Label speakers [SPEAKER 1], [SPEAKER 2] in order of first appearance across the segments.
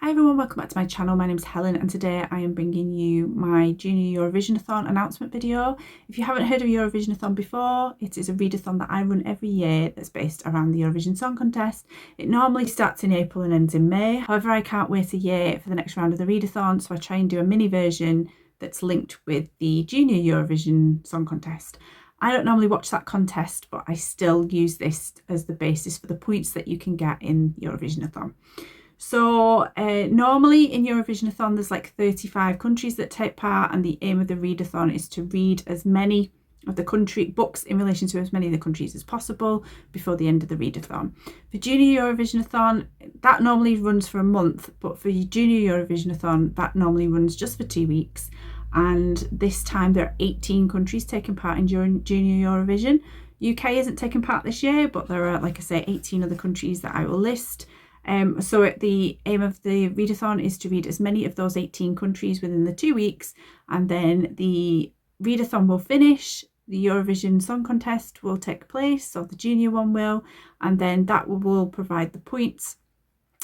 [SPEAKER 1] Hi everyone, welcome back to my channel. My name is Helen and today I am bringing you my Junior Eurovisionathon announcement video. If you haven't heard of Eurovisionathon before, it is a readathon that I run every year that's based around the Eurovision Song Contest. It normally starts in April and ends in May. However, I can't wait a year for the next round of the readathon, so I try and do a mini version that's linked with the Junior Eurovision Song Contest. I don't normally watch that contest, but I still use this as the basis for the points that you can get in Eurovisionathon. So normally in Eurovisionathon there's like 35 countries that take part, and the aim of the readathon is to read as many of the country books in relation to as many of the countries as possible before the end of the readathon. For Junior Eurovisionathon, that normally runs for a month, but for Junior Eurovisionathon that normally runs just for 2 weeks, and this time there are 18 countries taking part in Junior Eurovision. UK isn't taking part this year, but there are, like I say, 18 other countries that I will list. So the aim of the readathon is to read as many of those 18 countries within the 2 weeks, and then the readathon will finish, the Eurovision Song Contest will take place, or the junior one will, and then that will provide the points.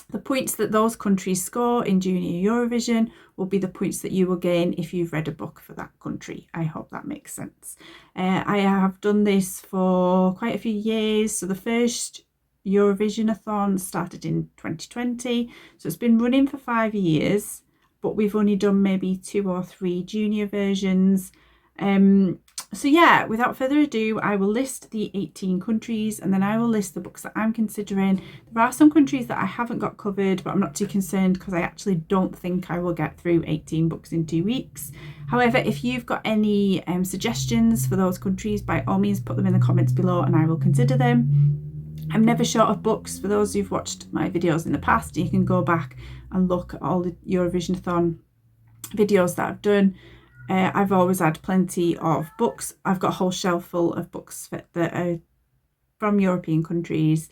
[SPEAKER 1] The points that those countries score in Junior Eurovision will be the points that you will gain if you've read a book for that country. I hope that makes sense. I have done this for quite a few years. So the first Eurovisionathon started in 2020, so it's been running for 5 years, but we've only done maybe 2 or 3 junior versions. So yeah, without further ado, I will list the 18 countries and then I will list the books that I'm considering. There are some countries that I haven't got covered, but I'm not too concerned because I actually don't think I will get through 18 books in 2 weeks. However, if you've got any suggestions for those countries, by all means put them in the comments below and I will consider them. I'm never short of books. For those who've watched my videos in the past, you can go back and look at all the Eurovisionathon videos that I've done. I've always had plenty of books. I've got a whole shelf full of books that are from European countries.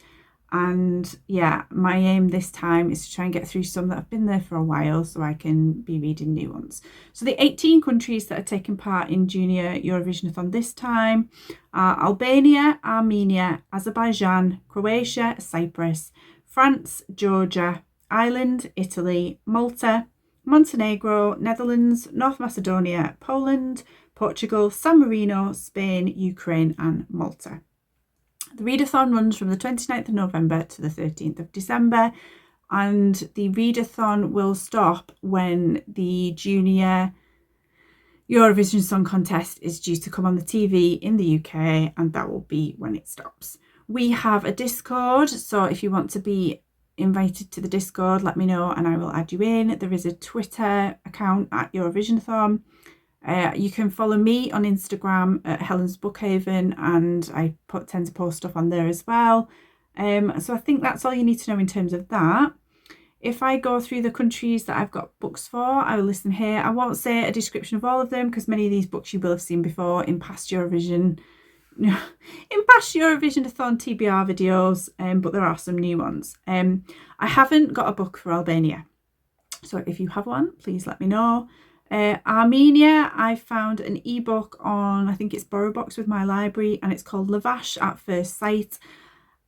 [SPEAKER 1] And yeah, my aim this time is to try and get through some that have been there for a while so I can be reading new ones. So the 18 countries that are taking part in Junior Eurovisionathon this time are Albania, Armenia, Azerbaijan, Croatia, Cyprus, France, Georgia, Ireland, Italy, Malta, Montenegro, Netherlands, North Macedonia, Poland, Portugal, San Marino, Spain, Ukraine and Malta. The readathon runs from the 29th of November to the 13th of December, and the readathon will stop when the Junior Eurovision Song Contest is due to come on the TV in the UK, and that will be when it stops. We have a Discord, so if you want to be invited to the Discord, let me know and I will add you in. There is a Twitter account at Eurovisionathon. You can follow me on Instagram at Helen's Bookhaven, and I tend to post stuff on there as well. So I think that's all you need to know in terms of that. If I go through the countries that I've got books for, I will list them here. I won't say a description of all of them because many of these books you will have seen before in past Eurovisionathon TBR videos, but there are some new ones. I haven't got a book for Albania, so if you have one, please let me know. Armenia, I found an ebook on, I think it's BorrowBox with my library, and it's called Lavash at First Sight.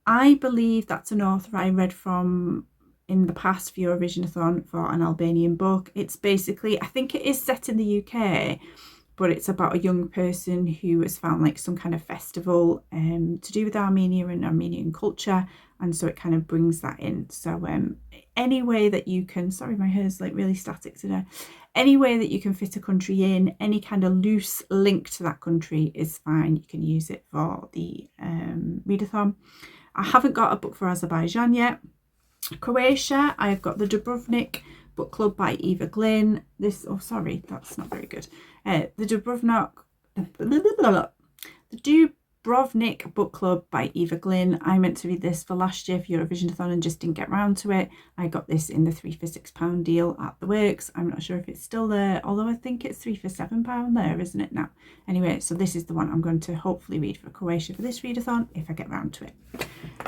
[SPEAKER 1] I believe that's an author I read from in the past for Eurovisionathon for an Albanian book. It's basically, I think it is set in the UK, but it's about a young person who has found like some kind of festival to do with Armenia and Armenian culture, and so it kind of brings that in. So any way that you can, sorry my hair's like really static today, any way that you can fit a country in, any kind of loose link to that country is fine. You can use it for the readathon. I haven't got a book for Azerbaijan yet. Croatia, I've got the Dubrovnik Book Club by Eva Glynn. This, oh sorry, that's not very good. The Dubrovnik Book Club by Eva Glynn. I meant to read this for last year for Eurovisionathon and just didn't get round to it. I got this in the 3 for £6 deal at the works. I'm not sure if it's still there, although I think it's 3 for £7 there, isn't it now? Anyway, so this is the one I'm going to hopefully read for Croatia for this readathon if I get round to it.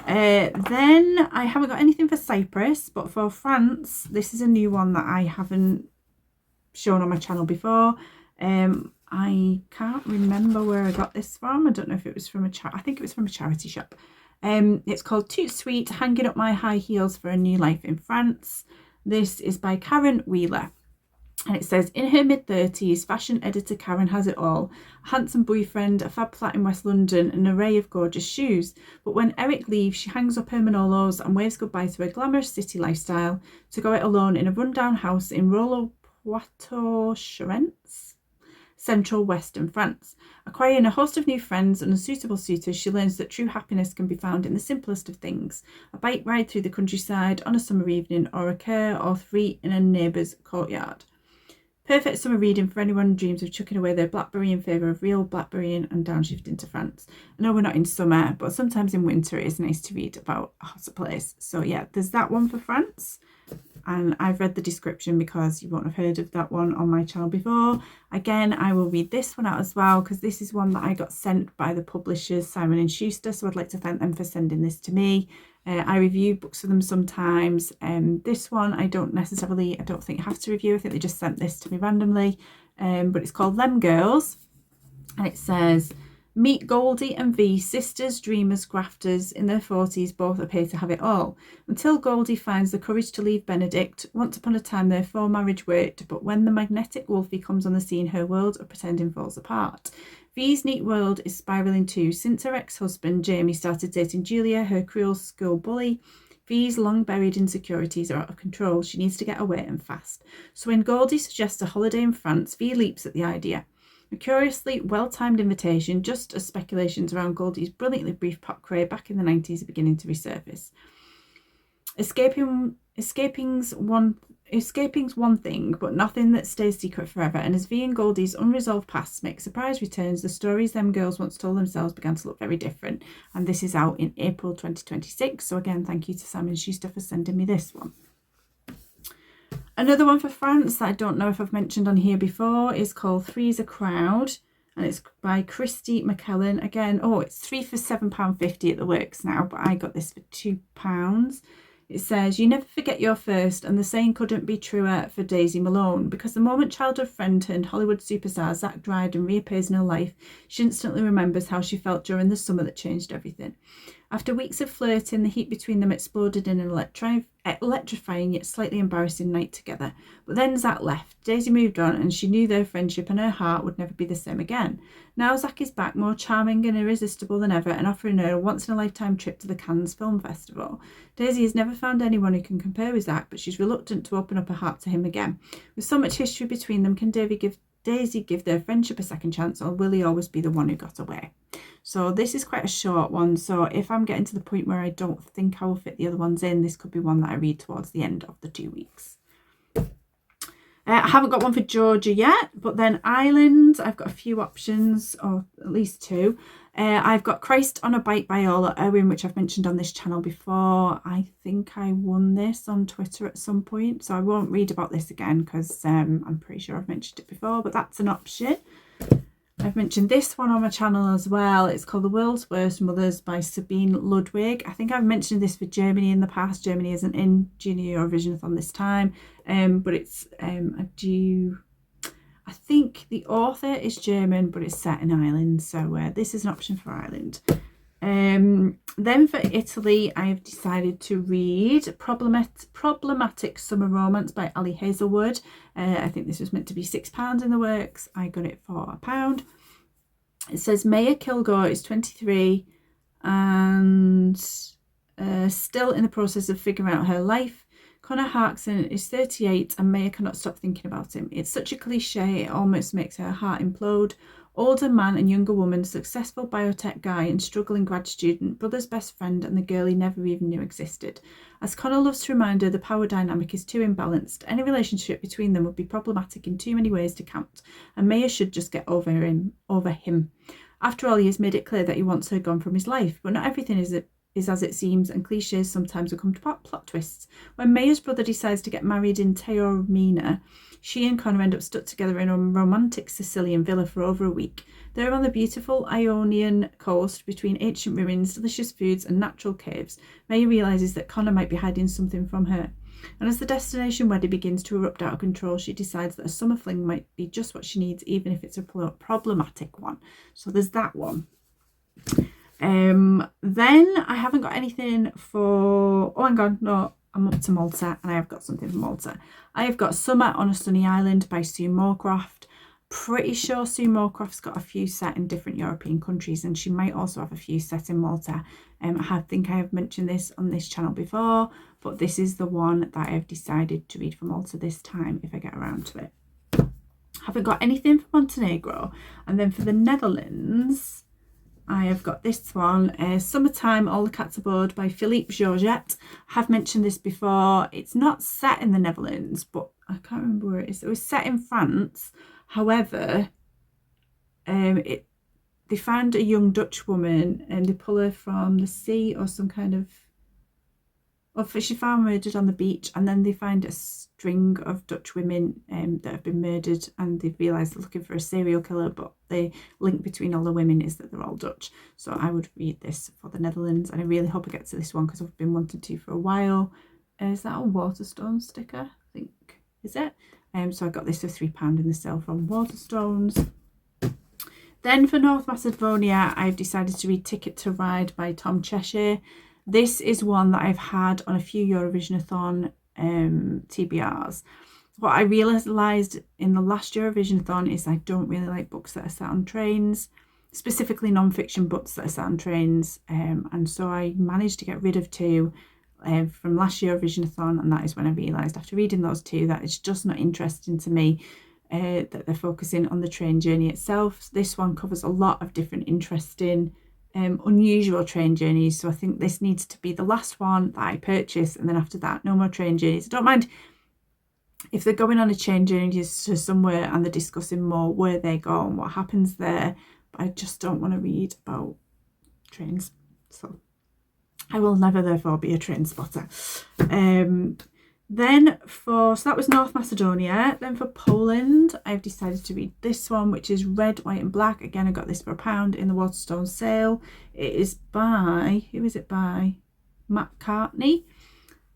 [SPEAKER 1] Then I haven't got anything for Cyprus, but for France, this is a new one that I haven't shown on my channel before. I can't remember where I got this from. I don't know if it was from I think it was from a charity shop. It's called Toot Sweet, Hanging Up My High Heels for a New Life in France. This is by Karen Wheeler. And it says, in her mid-30s, fashion editor Karen has it all. A handsome boyfriend, a fab flat in West London, an array of gorgeous shoes. But when Eric leaves, she hangs up her Manolos and waves goodbye to her glamorous city lifestyle to go it alone in a rundown house in Rollo Poitou-Charentes, central western France. Acquiring a host of new friends and unsuitable suitors, she learns that true happiness can be found in the simplest of things. A bike ride through the countryside on a summer evening, or a care or three in a neighbour's courtyard. Perfect summer reading for anyone who dreams of chucking away their blackberry in favour of real blackberrying and downshifting to France. I know we're not in summer, but sometimes in winter it is nice to read about a hotter place. So yeah, there's that one for France. And I've read the description because you won't have heard of that one on my channel before. Again, I will read this one out as well because this is one that I got sent by the publishers Simon & Schuster, so I'd like to thank them for sending this to me. I review books for them sometimes. This one I don't think I have to review. I think they just sent this to me randomly. But it's called Them Girls, and it says, meet Goldie and V, sisters, dreamers, grafters. In their 40s, both appear to have it all. Until Goldie finds the courage to leave Benedict. Once upon a time, their foremarriage worked, but when the magnetic Wolfie comes on the scene, her world of pretending falls apart. V's neat world is spiralling too. Since her ex-husband, Jamie, started dating Julia, her cruel school bully, V's long-buried insecurities are out of control. She needs to get away and fast. So when Goldie suggests a holiday in France, V leaps at the idea. A curiously well-timed invitation, just as speculations around Goldie's brilliantly brief pop career back in the 90s are beginning to resurface. Escaping's one thing, but nothing that stays secret forever, and as V and Goldie's unresolved pasts make surprise returns, the stories them girls once told themselves began to look very different. And this is out in April 2026, so again, thank you to Simon & Schuster for sending me this one. Another one for France that I don't know if I've mentioned on here before is called Three's a Crowd, and it's by Christy McKellen. Again, it's 3 for £7.50 at the works now, but I got this for £2. It says, you never forget your first, and the saying couldn't be truer for Daisy Malone, because the moment childhood friend turned Hollywood superstar Zach Dryden reappears in her life, she instantly remembers how she felt during the summer that changed everything. After weeks of flirting, the heat between them exploded in an electrifying yet slightly embarrassing night together. But then Zach left, Daisy moved on, and she knew their friendship and her heart would never be the same again. Now Zach is back, more charming and irresistible than ever, and offering her a once-in-a-lifetime trip to the Cannes Film Festival. Daisy has never found anyone who can compare with Zach, but she's reluctant to open up her heart to him again. With so much history between them, can Daisy give their friendship a second chance, or will he always be the one who got away? So this is quite a short one, so if I'm getting to the point where I don't think I will fit the other ones in, this could be one that I read towards the end of the 2 weeks. I haven't got one for Georgia yet, but then Ireland, I've got a few options, or at least two. I've got Christ on a Bike by Ola Owen, which I've mentioned on this channel before. I think I won this on Twitter at some point, so I won't read about this again because I'm pretty sure I've mentioned it before, but that's an option. I've mentioned this one on my channel as well. It's called The World's Worst Mothers by Sabine Ludwig. I think I've mentioned this for Germany in the past. Germany isn't in Junior Eurovisionathon this time, but it's I think the author is German, but it's set in Ireland, so this is an option for Ireland. Then for Italy, I have decided to read Problematic Summer Romance by Ali Hazelwood. I think this was meant to be £6 in the works. I got it for £1. It says Maya Kilgore is 23 and still in the process of figuring out her life. Connor Harkson is 38 and Maya cannot stop thinking about him. It's such a cliche, it almost makes her heart implode. Older man and younger woman, successful biotech guy and struggling grad student, brother's best friend and the girl he never even knew existed. As Connor loves to remind her, the power dynamic is too imbalanced. Any relationship between them would be problematic in too many ways to count, and Maya should just get over him. After all, he has made it clear that he wants her gone from his life, but not everything is as it seems, and cliches sometimes become plot twists. When Maya's brother decides to get married in Taormina, she and Connor end up stuck together in a romantic Sicilian villa for over a week. They're on the beautiful Ionian coast between ancient ruins, delicious foods and natural caves. Maya realises that Connor might be hiding something from her. And as the destination wedding begins to erupt out of control, she decides that a summer fling might be just what she needs, even if it's a problematic one. So there's that one. Then I haven't got anything for... Oh, hang on. No, I'm up to Malta, and I have got something from Malta. I have got Summer on a Sunny Island by Sue Moorcroft. Pretty sure Sue Moorcroft's got a few set in different European countries, and she might also have a few set in Malta. I think I have mentioned this on this channel before, but this is the one that I've decided to read for Malta this time if I get around to it. Haven't got anything for Montenegro. And then for the Netherlands, I have got this one, Summertime, All the Cats Aboard by Philippe Georgette. I have mentioned this before. It's not set in the Netherlands, but I can't remember where it is. It was set in France. However, they found a young Dutch woman and they pull her from the sea or some kind of... Well, she found murdered on the beach, and then they find a string of Dutch women that have been murdered, and they've realised they're looking for a serial killer, but the link between all the women is that they're all Dutch. So I would read this for the Netherlands, and I really hope I get to this one because I've been wanting to for a while. Is that a Waterstone sticker? I think, is it? So I got this for £3 in the sale from Waterstones. Then for North Macedonia, I've decided to read Ticket to Ride by Tom Cheshire. This is one that I've had on a few Eurovisionathon TBRs. What I realised in the last Eurovisionathon is I don't really like books that are set on trains, specifically non-fiction books that are set on trains. And so I managed to get rid of two from last Eurovisionathon, and that is when I realised after reading those two that it's just not interesting to me that they're focusing on the train journey itself. This one covers a lot of different interesting unusual train journeys, so I think this needs to be the last one that I purchase, and then after that no more train journeys. I don't mind if they're going on a train journey to somewhere and they're discussing more where they go and what happens there, but I just don't want to read about trains, so I will never therefore be a train spotter. Then so that was North Macedonia. Then for Poland, I've decided to read this one, which is Red, White and Black. Again, I got this for £1 in the Waterstone sale. It is by, who is it by? McCartney.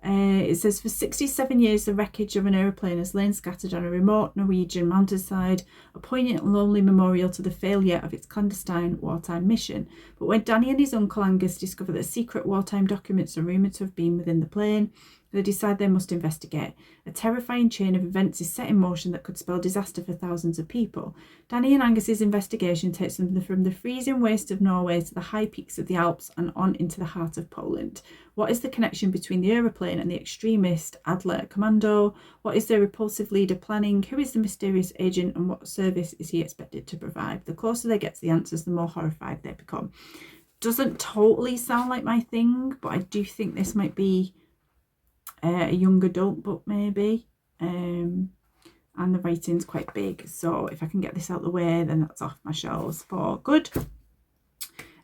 [SPEAKER 1] It says, for 67 years, the wreckage of an aeroplane has lain scattered on a remote Norwegian mountainside, a poignant and lonely memorial to the failure of its clandestine wartime mission. But when Danny and his uncle Angus discover that secret wartime documents are rumoured to have been within the plane, they decide they must investigate. A terrifying chain of events is set in motion that could spell disaster for thousands of people. Danny and Angus's investigation takes them from the freezing waste of Norway to the high peaks of the Alps and on into the heart of Poland. What is the connection between the aeroplane and the extremist Adler Commando? What is their repulsive leader planning? Who is the mysterious agent, and what service is he expected to provide? The closer they get to the answers, the more horrified they become. Doesn't totally sound like my thing, but I do think this might be a young adult book maybe, and the writing's quite big, so if I can get this out of the way, then that's off my shelves for good.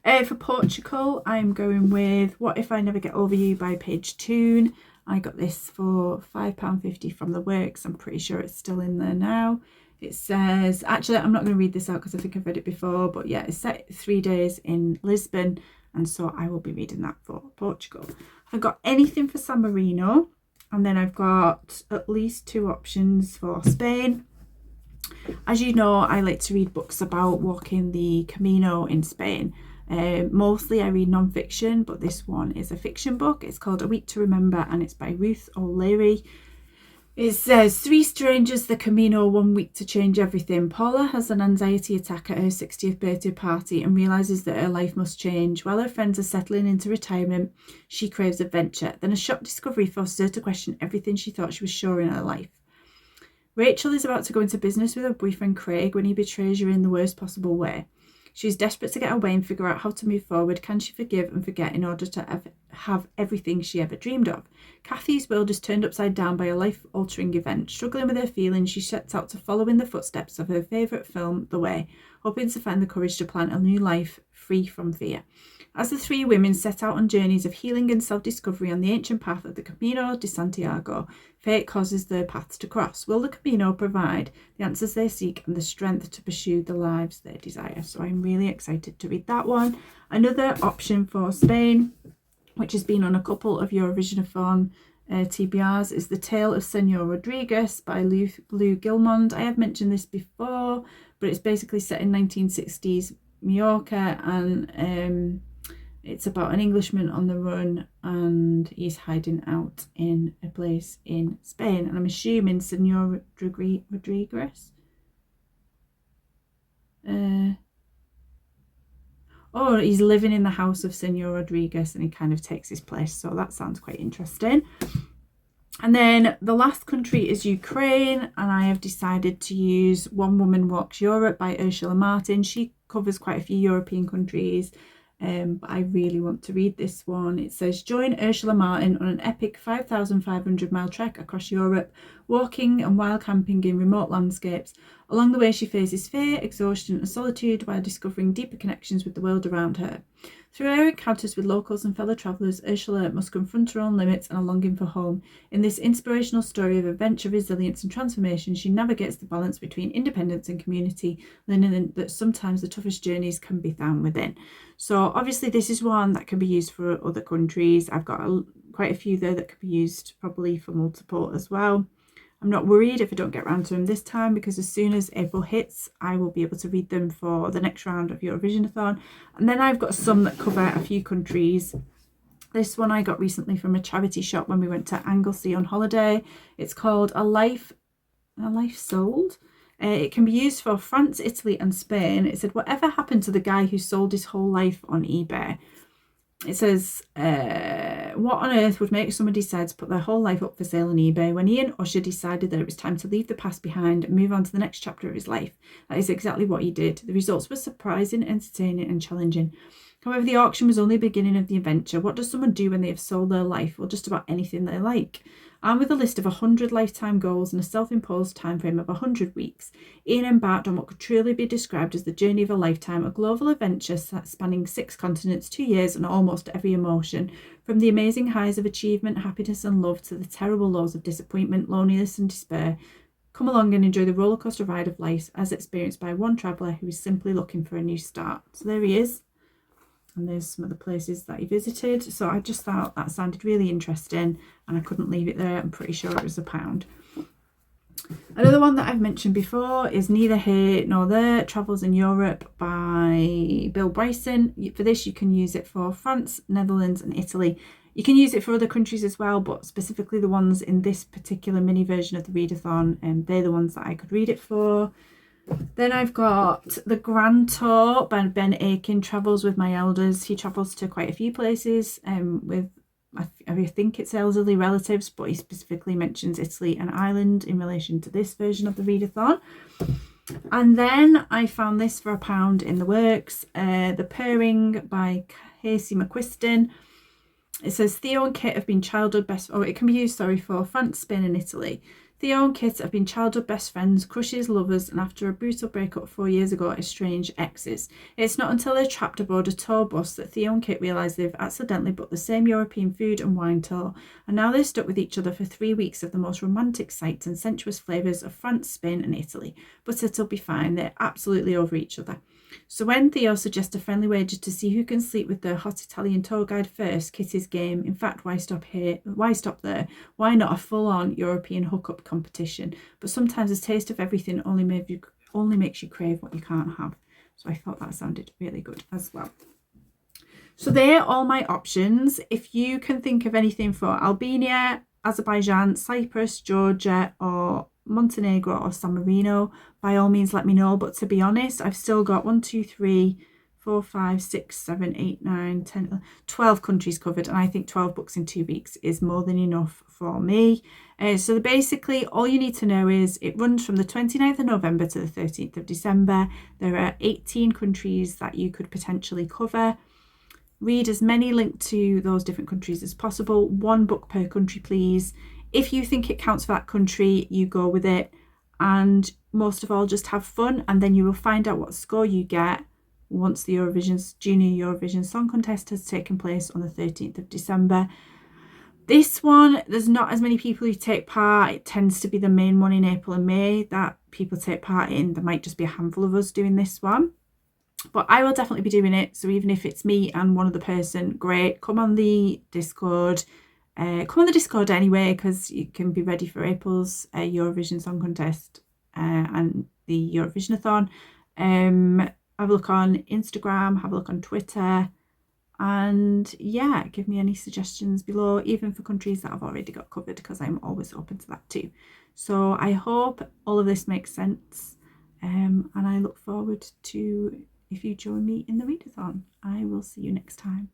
[SPEAKER 1] For Portugal, I'm going with What If I Never Get Over You by Paige Toon. I got this for £5.50 from the Works. I'm pretty sure it's still in there now. It says, actually I'm not going to read this out because I think I've read it before, but yeah, it's set 3 days in Lisbon, and so I will be reading that for Portugal. I've got anything for San Marino, and then I've got at least 2 options for Spain. As you know, I like to read books about walking the Camino in Spain. Mostly I read non-fiction, but this one is a fiction book. It's called A Week to Remember, and it's by Ruth O'Leary. It says, 3 strangers, the Camino, 1 week to change everything. Paula has an anxiety attack at her 60th birthday party and realises that her life must change. While her friends are settling into retirement, she craves adventure. Then a shock discovery forces her to question everything she thought she was sure in her life. Rachel is about to go into business with her boyfriend Craig when he betrays her in the worst possible way. She is desperate to get away and figure out how to move forward. Can she forgive and forget in order to have everything she ever dreamed of? Kathy's world is turned upside down by a life-altering event. Struggling with her feelings, she sets out to follow in the footsteps of her favourite film, The Way, hoping to find the courage to plant a new life free from fear. As the 3 women set out on journeys of healing and self-discovery on the ancient path of the Camino de Santiago, fate causes their paths to cross. Will the Camino provide the answers they seek and the strength to pursue the lives they desire? So I'm really excited to read that one. Another option for Spain, which has been on a couple of Eurovisionathon TBRs, is The Tale of Senor Rodriguez by Lou Gilmond. I have mentioned this before, but it's basically set in 1960s Mallorca, and It's about an Englishman on the run and he's hiding out in a place in Spain. And I'm assuming Senor Rodriguez. Oh, he's living in the house of Senor Rodriguez and he kind of takes his place. So that sounds quite interesting. And then the last country is Ukraine, and I have decided to use One Woman Walks Europe by Ursula Martin. She covers quite a few European countries, but I really want to read this one. It says, join Ursula Martin on an epic 5,500-mile trek across Europe, walking and wild camping in remote landscapes. Along the way, she faces fear, exhaustion and solitude while discovering deeper connections with the world around her. Through her encounters with locals and fellow travellers, Ursula must confront her own limits and a longing for home. In this inspirational story of adventure, resilience and transformation, she navigates the balance between independence and community, learning that sometimes the toughest journeys can be found within. So obviously this is one that can be used for other countries. I've got quite a few there that could be used probably for multiple as well. I'm not worried if I don't get around to them this time, because as soon as April hits, I will be able to read them for the next round of Eurovisionathon. And then I've got some that cover a few countries. This one I got recently from a charity shop when we went to Anglesey on holiday. It's called A Life Sold. It can be used for France, Italy and Spain. It said, whatever happened to the guy who sold his whole life on eBay? It says, what on earth would make someone decide to put their whole life up for sale on eBay? When Ian Usher decided that it was time to leave the past behind and move on to the next chapter of his life, that is exactly what he did. The results were surprising, entertaining and challenging. However, the auction was only the beginning of the adventure. What does someone do when they have sold their life? Well, just about anything they like. And with a list of 100 lifetime goals and a self-imposed timeframe of 100 weeks, Ian embarked on what could truly be described as the journey of a lifetime, a global adventure spanning 6 continents, 2 years and almost every emotion, from the amazing highs of achievement, happiness and love to the terrible lows of disappointment, loneliness and despair. Come along and enjoy the rollercoaster ride of life as experienced by one traveller who is simply looking for a new start. So there he is. And there's some of the places that he visited. So I just thought that sounded really interesting and I couldn't leave it there. I'm pretty sure it was £1. Another one that I've mentioned before is Neither Here Nor There, Travels in Europe by Bill Bryson. For this, you can use it for France, Netherlands and Italy. You can use it for other countries as well, but specifically the ones in this particular mini version of the readathon, and they're the ones that I could read it for. Then I've got The Grand Tour by Ben Aiken, Travels with My Elders. He travels to quite a few places with, I think it's elderly relatives, but he specifically mentions Italy and Ireland in relation to this version of the readathon. And then I found this for £1 in the works, The Pairing by Casey McQuiston. It says Theo and Kit have been childhood best... Oh, it can be used, for France, Spain and Italy. Theo and Kit have been childhood best friends, crushes, lovers, and after a brutal breakup 4 years ago, estranged exes. It's not until they're trapped aboard a tour bus that Theo and Kit realise they've accidentally booked the same European food and wine tour, and now they're stuck with each other for 3 weeks of the most romantic sights and sensuous flavours of France, Spain and Italy. But it'll be fine, they're absolutely over each other. So when Theo suggests a friendly wager to see who can sleep with the hot Italian tour guide first, Kit is game. In fact, why stop here? Why stop there? Why not a full-on European hookup competition? But sometimes a taste of everything only makes you crave what you can't have. So I thought that sounded really good as well. So they're all my options. If you can think of anything for Albania, Azerbaijan, Cyprus, Georgia, or Montenegro or San Marino, by all means let me know. But to be honest, I've still got 1, 2, 3, 4, 5, 6, 7, 8, 9, 10, 12 countries covered, and I think 12 books in 2 weeks is more than enough for me. So basically all you need to know is it runs from the 29th of November to the 13th of December. There are 18 countries that you could potentially cover. Read as many linked to those different countries as possible. 1 book per country, please. If you think it counts for that country, you go with it. And most of all, just have fun, and then you will find out what score you get once the Junior Eurovision Song Contest has taken place on the 13th of December. This one, there's not as many people who take part. It tends to be the main one in April and May that people take part in. There might just be a handful of us doing this one. But I will definitely be doing it. So even if it's me and one other person, great. Come on the Discord. Come on the Discord anyway, because you can be ready for April's Eurovision Song Contest and the Eurovisionathon. Have a look on Instagram, have a look on Twitter. And yeah, give me any suggestions below, even for countries that I've already got covered, because I'm always open to that too. So I hope all of this makes sense, and I look forward to if you join me in the readathon. I will see you next time.